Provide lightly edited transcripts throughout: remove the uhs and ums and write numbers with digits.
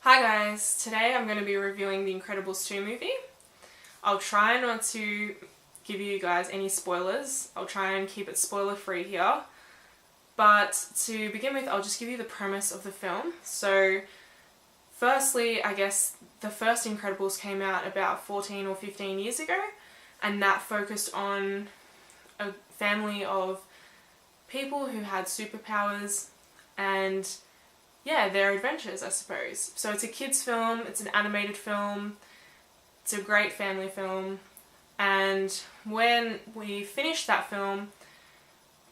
Hi guys, today I'm going to be reviewing The Incredibles 2 movie. I'll try not to give you guys any spoilers. I'll try and keep it spoiler free here. But to begin with, I'll just give you the premise of the film. So firstly, I guess the first Incredibles came out about 14 or 15 years ago, and that focused on a family of people who had superpowers and their adventures, I suppose. So it's a kids film, it's an animated film, it's a great family film, and when we finished that film,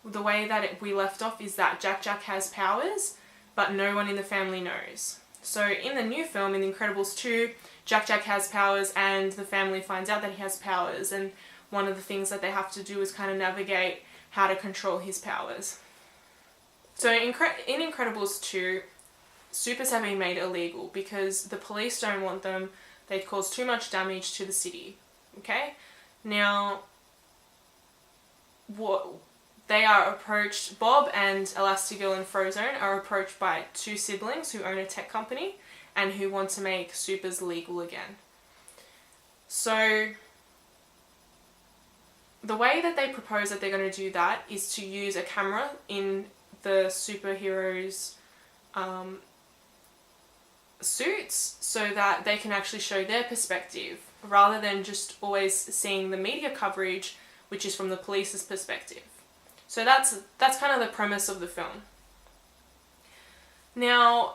the way that we left off is that Jack has powers, but no one in the family knows. So in the new film, in The Incredibles 2, Jack has powers and the family finds out that he has powers, and one of the things that they have to do is kind of navigate how to control his powers. So in Incredibles 2, supers have been made illegal because the police don't want them. They cause too much damage to the city. Okay? Now, they are approached, Bob and Elastigirl and Frozone are approached by two siblings who own a tech company and who want to make supers legal again. So the way that they propose that they're going to do that is to use a camera in the superheroes' suits so that they can actually show their perspective rather than just always seeing the media coverage, which is from the police's perspective. So that's kind of the premise of the film. Now,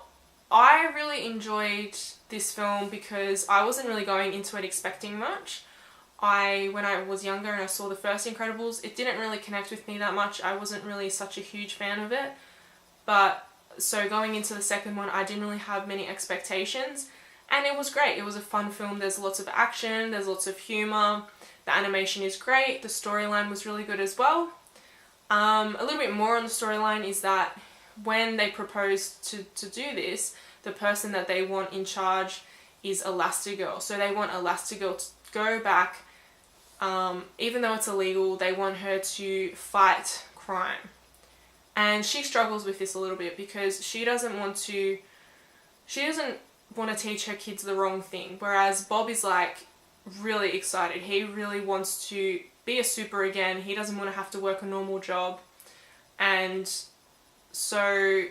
I really enjoyed this film because I wasn't really going into it expecting much. When I was younger and I saw the first Incredibles, it didn't really connect with me that much. I wasn't really such a huge fan of it. So going into the second one, I didn't really have many expectations, and it was great. It was a fun film. There's lots of action, there's lots of humour, the animation is great, the storyline was really good as well. A little bit more on the storyline is that when they proposed to do this, the person that they want in charge is Elastigirl. So they want Elastigirl to go back, even though it's illegal, they want her to fight crime. And she struggles with this a little bit because she doesn't want to teach her kids the wrong thing, whereas Bob is like really excited. He really wants to be a super again. He doesn't want to have to work a normal job. And so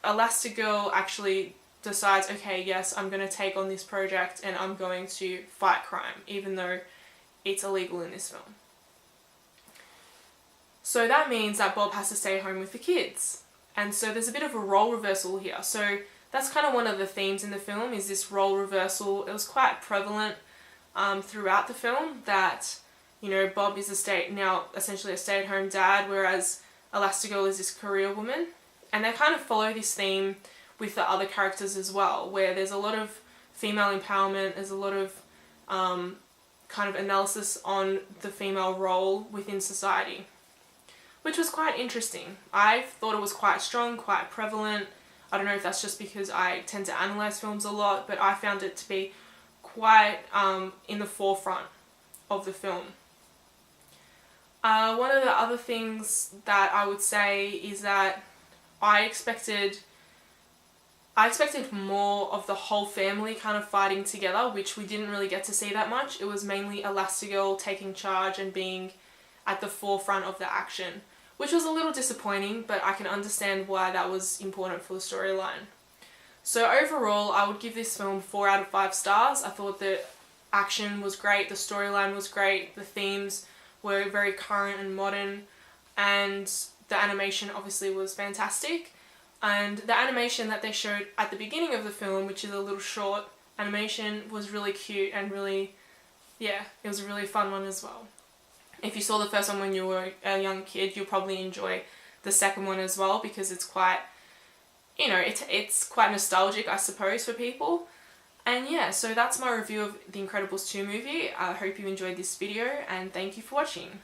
Elastigirl actually decides, okay, yes, I'm going to take on this project and I'm going to fight crime, even though it's illegal in this film. So that means that Bob has to stay home with the kids. And so there's a bit of a role reversal here. So that's kind of one of the themes in the film, is this role reversal. It was quite prevalent throughout the film that, Bob is essentially a stay-at-home dad, whereas Elastigirl is this career woman. And they kind of follow this theme with the other characters as well, where there's a lot of female empowerment, there's a lot of kind of analysis on the female role within society, which was quite interesting. I thought it was quite strong, quite prevalent. I don't know if that's just because I tend to analyse films a lot, but I found it to be quite in the forefront of the film. One of the other things that I would say is that I expected more of the whole family kind of fighting together, which we didn't really get to see that much. It was mainly Elastigirl taking charge and being at the forefront of the action, which was a little disappointing, but I can understand why that was important for the storyline. So overall, I would give this film 4 out of 5 stars. I thought the action was great, the storyline was great, the themes were very current and modern, and the animation obviously was fantastic. And the animation that they showed at the beginning of the film, which is a little short animation, was really cute and really, it was a really fun one as well. If you saw the first one when you were a young kid, you'll probably enjoy the second one as well, because it's quite, it's quite nostalgic, I suppose, for people. And so that's my review of The Incredibles 2 movie. I hope you enjoyed this video, and thank you for watching.